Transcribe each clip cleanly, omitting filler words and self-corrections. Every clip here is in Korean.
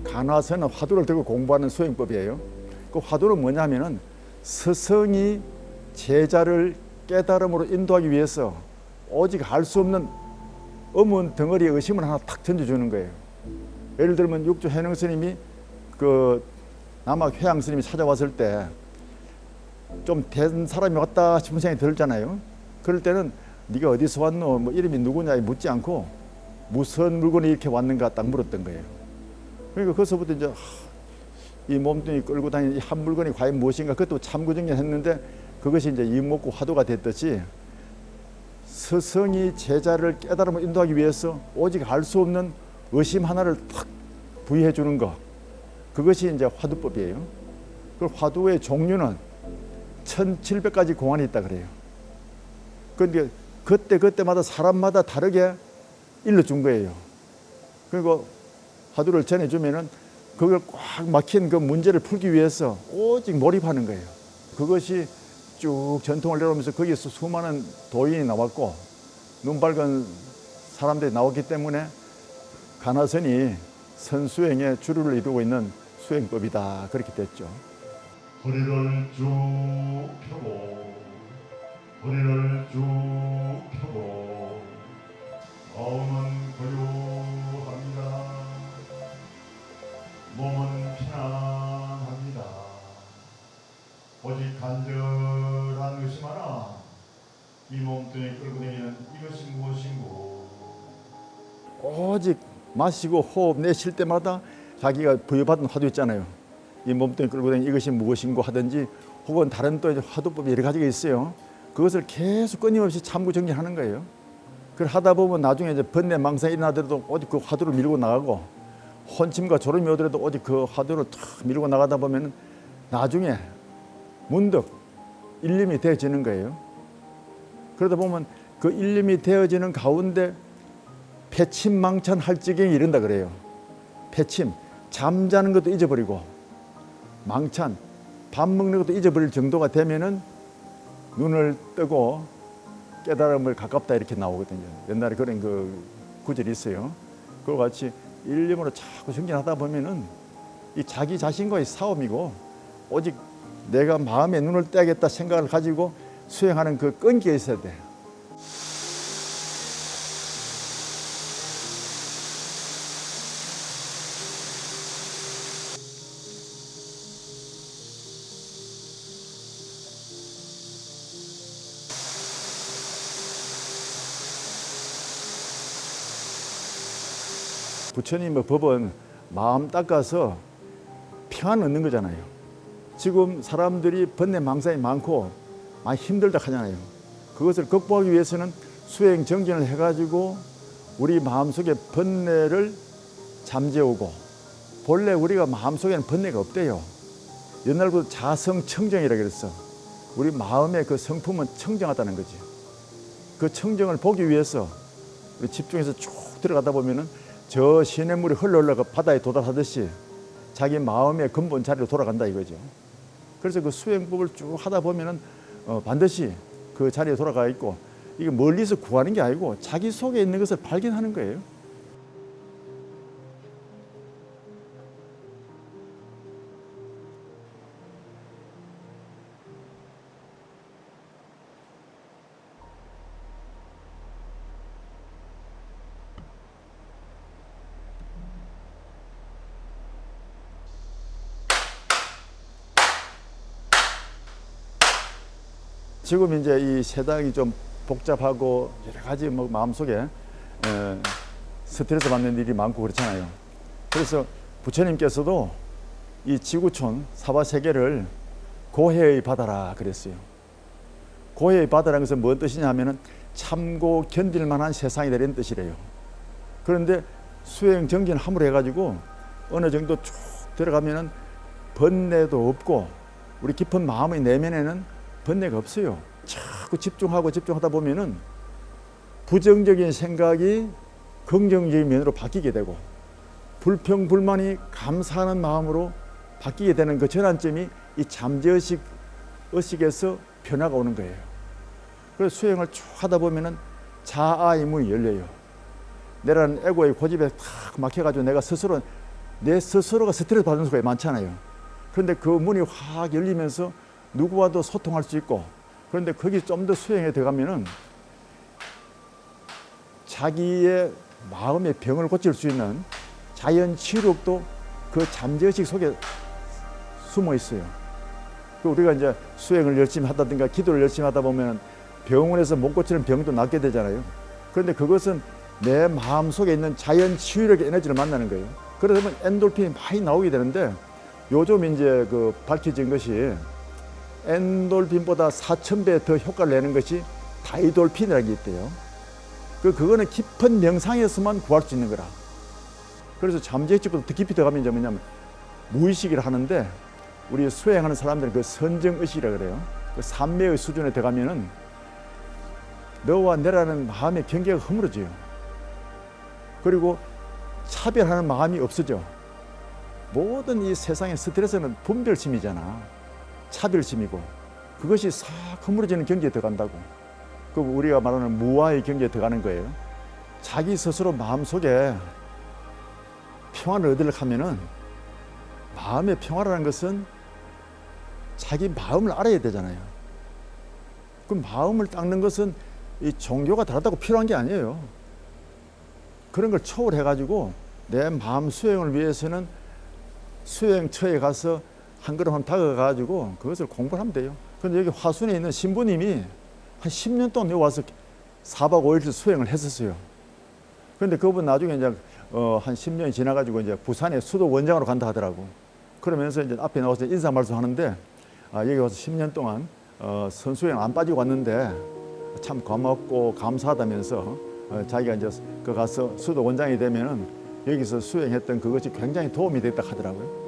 간화서는 화두를 들고 공부하는 수행법이에요. 그 화두는 뭐냐면은 스승이 제자를 깨달음으로 인도하기 위해서 오직 알 수 없는 어문 덩어리의 의심을 하나 탁 던져주는 거예요. 예를 들면 육조 해능 스님이 그 남학 회양 스님이 찾아왔을 때 좀 된 사람이 왔다 싶은 생각이 들잖아요. 그럴 때는 네가 어디서 왔노? 뭐 이름이 누구냐 묻지 않고 무슨 물건이 이렇게 왔는가 딱 물었던 거예요. 그러니까 거기서부터 이제 이 몸뚱이 끌고 다니는 이 한 물건이 과연 무엇인가 그것도 참고정리했는데 그것이 이제 이목구 화두가 됐듯이 스승이 제자를 깨달음을 인도하기 위해서 오직 알 수 없는 의심 하나를 탁 부여해 주는 것, 그것이 이제 화두법이에요. 그 화두의 종류는 1700가지 공안이 있다 그래요. 그런데 그때마다 사람마다 다르게 일러준 거예요. 그리고 화두를 전해주면은 그걸 꽉 막힌 그 문제를 풀기 위해서 오직 몰입하는 거예요. 그것이 쭉 전통을 내려오면서 거기에서 수많은 도인이 나왔고 눈 밝은 사람들이 나왔기 때문에 간화선이 선수행의 주류를 이루고 있는 수행법이다 그렇게 됐죠. 허리를 쭉 펴고 허리를 쭉 펴고 마음은 고요합니다. 몸은 편안합니다. 오직 간절한 의심 하나 이 몸뚱이 끌고 다니는 이것이 무엇인고. 오직 마시고 호흡 내쉴 때마다 자기가 부여받은 화두 있잖아요. 이 몸뚱이 끌고 다니는 이것이 무엇인고 하든지 혹은 다른 또 화두법이 여러 가지가 있어요. 그것을 계속 끊임없이 참고 정리하는 거예요. 그걸 하다 보면 나중에 이제 번뇌 망상이 일어나더라도 오직 그 화두를 밀고 나가고 혼침과 졸음이 오더라도 오직 그 화두를 탁 밀고 나가다 보면 나중에 문득 일림이 되어지는 거예요. 그러다 보면 그 일림이 되어지는 가운데 패침망찬할 지경이 이른다 그래요. 패침, 잠자는 것도 잊어버리고 망찬, 밥 먹는 것도 잊어버릴 정도가 되면은 눈을 뜨고 깨달음을 가깝다 이렇게 나오거든요. 옛날에 그런 그 구절이 있어요. 그와 같이 일념으로 자꾸 정진하다 보면은 이 자기 자신과의 싸움이고 오직 내가 마음에 눈을 떼야겠다 생각을 가지고 수행하는 그 끈기가 있어야 돼. 부처님의 법은 마음 닦아서 평안 얻는 거잖아요. 지금 사람들이 번뇌 망상이 많고 많이 힘들다 하잖아요. 그것을 극복하기 위해서는 수행 정진을 해가지고 우리 마음속에 번뇌를 잠재우고, 본래 우리가 마음속에는 번뇌가 없대요. 옛날부터 자성청정이라 그랬어. 우리 마음의 그 성품은 청정하다는 거지. 그 청정을 보기 위해서 우리 집중해서 쭉 들어가다 보면은 저 시냇물이 흘러올라가 바다에 도달하듯이 자기 마음의 근본 자리로 돌아간다 이거죠. 그래서 그 수행법을 쭉 하다 보면은 반드시 그 자리에 돌아가 있고, 이게 멀리서 구하는 게 아니고 자기 속에 있는 것을 발견하는 거예요. 지금 이제 이 세상이 좀 복잡하고 여러 가지 뭐 마음속에 스트레스 받는 일이 많고 그렇잖아요. 그래서 부처님께서도 이 지구촌 사바세계를 고해의 바다라 그랬어요. 고해의 바다라는 것은 무슨 뜻이냐 하면은 참고 견딜 만한 세상이 되는 뜻이래요. 그런데 수행 정진 함으로 해가지고 어느 정도 쭉 들어가면은 번뇌도 없고 우리 깊은 마음의 내면에는 번뇌가 없어요. 자꾸 집중하다 보면은 부정적인 생각이 긍정적인 면으로 바뀌게 되고 불평 불만이 감사하는 마음으로 바뀌게 되는 그 전환점이 이 잠재의식 의식에서 변화가 오는 거예요. 그래서 수행을 쭉 하다 보면은 자아의 문이 열려요. 내라는 에고의 고집에 탁 막혀가지고 내 스스로가 스트레스 받는 수가 많잖아요. 그런데 그 문이 확 열리면서 누구와도 소통할 수 있고, 그런데 거기 좀 더 수행에 들어가면은 자기의 마음의 병을 고칠 수 있는 자연 치유력도 그 잠재의식 속에 숨어 있어요. 우리가 이제 수행을 열심히 하다든가 기도를 열심히 하다 보면 병원에서 못 고치는 병도 낫게 되잖아요. 그런데 그것은 내 마음 속에 있는 자연 치유력의 에너지를 만나는 거예요. 그러다 보면 엔돌핀이 많이 나오게 되는데 요즘 이제 그 밝혀진 것이 엔돌핀보다 4,000배 더 효과를 내는 것이 다이돌핀이라는 게 있대요. 그거는 깊은 명상에서만 구할 수 있는 거라. 그래서 잠재의식보다 더 깊이 들어가면 이제 뭐냐면 무의식이라 하는데 우리 수행하는 사람들은 그 선정의식이라 그래요. 그 삼매의 수준에 들어가면은 너와 내라는 마음의 경계가 허물어져요. 그리고 차별하는 마음이 없어져. 모든 이 세상의 스트레스는 분별심이잖아. 차별심이고 그것이 싹 허물어지는 경계에 들어간다고. 그 우리가 말하는 무아의 경계에 들어가는 거예요. 자기 스스로 마음속에 평안을 얻으려고 하면은 마음의 평화라는 것은 자기 마음을 알아야 되잖아요. 그 마음을 닦는 것은 이 종교가 다르다고 필요한 게 아니에요. 그런 걸 초월해가지고 내 마음 수행을 위해서는 수행처에 가서 한 걸음 한 다가가가지고 그것을 공부를 하면 돼요. 그런데 여기 화순에 있는 신부님이 한 10년 동안 여기 와서 4박 5일 수행을 했었어요. 그런데 그분 나중에 이제 한 10년이 지나가지고 이제 부산의 수도 원장으로 간다 하더라고. 그러면서 이제 앞에 나와서 인사 말씀 하는데 여기 와서 10년 동안 선수행 안 빠지고 왔는데 참 고맙고 감사하다면서 자기가 이제 그 가서 수도 원장이 되면은 여기서 수행했던 그것이 굉장히 도움이 됐다 하더라고요.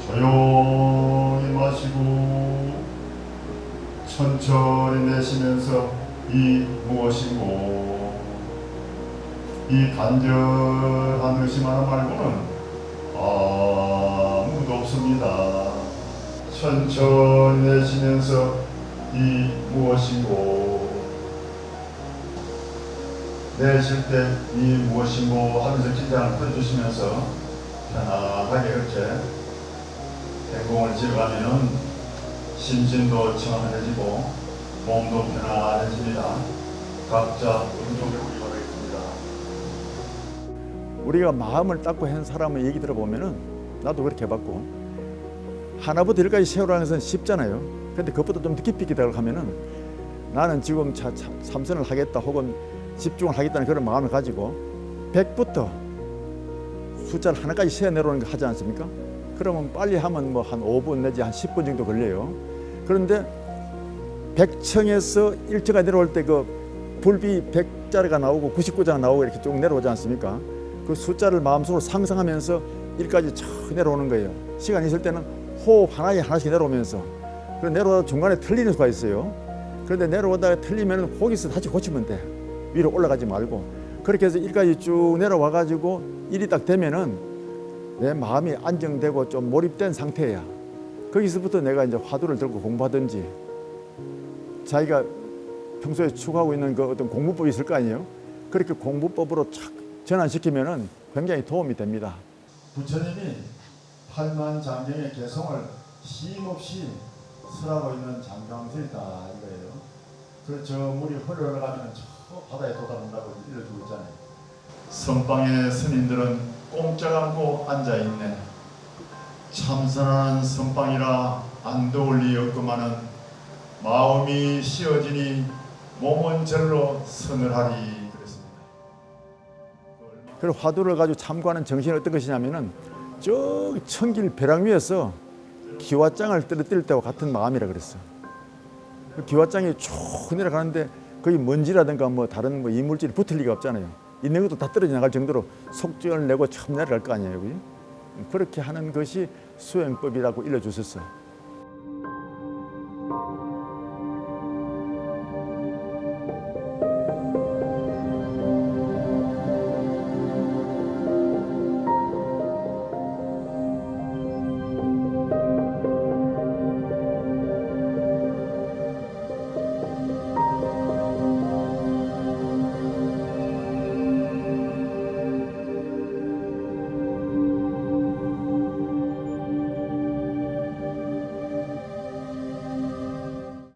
조용히 마시고 천천히 내쉬면서 이 무엇인고 이 간절한 의심 하나 말고는 아무도 없습니다. 천천히 내쉬면서 이 무엇인고 내쉴 때 이 무엇인고 하면서 긴장을 풀어주시면서 편안하게 이렇게 행공을 지어가면은 심신도 청안해지고 몸도 편안해집니다. 각자 운동에 우리 바라겠습니다. 우리가 마음을 닦고 한 사람의 얘기 들어보면은 나도 그렇게 해봤고 하나부터 열까지 세우라는 것은 쉽잖아요. 근데 그것보다 좀 깊이 들어가면은 나는 지금 참선을 하겠다 혹은 집중을 하겠다는 그런 마음을 가지고 100부터 숫자를 하나까지 세어 내려오는 거 하지 않습니까? 그러면 빨리 하면 뭐 한 5분 내지 한 10분 정도 걸려요. 그런데 100층에서 1층까지 내려올 때 그 불비 100자리가 나오고 99자가 나오고 이렇게 쭉 내려오지 않습니까? 그 숫자를 마음속으로 상상하면서 1까지 쭉 내려오는 거예요. 시간이 있을 때는 호흡 하나씩 내려오면서 그리고 내려오다 중간에 틀리는 수가 있어요. 그런데 내려오다가 틀리면 거기서 다시 고치면 돼. 위로 올라가지 말고. 그렇게 해서 1까지 쭉 내려와 가지고 1이 딱 되면은 내 마음이 안정되고 좀 몰입된 상태야. 거기서부터 내가 이제 화두를 들고 공부하든지 자기가 평소에 추구하고 있는 그 어떤 공부법이 있을 거 아니에요? 그렇게 공부법으로 착 전환시키면은 굉장히 도움이 됩니다. 부처님이 8만 장경의 개성을 쉼없이 설하고 있는 장강설이다 이거예요. 그래서 저 물이 흘러가면 저 바다에 도달한다고 일러주고 있잖아요. 선방의 스님들은 꼼짝 않고 앉아있네. 참선하는 선방이라 안 더울 리 없구만은 마음이 씌어지니 몸은 절로 서늘하리 그랬습니다. 그리고 화두를 가지고 참고하는 정신이 어떤 것이냐면은 저 천길 벼랑 위에서 기와장을 떨어뜨릴 때와 같은 마음이라 그랬어. 그 기와장이 쭉 내려가는데 거기 먼지라든가 뭐 다른 뭐 이물질이 붙을 리가 없잖아요. 있는 것도 다 떨어져 나갈 정도로 속전을 내고 처음 내려갈 거 아니에요. 그지? 그렇게 하는 것이 수행법이라고 일러주셨어.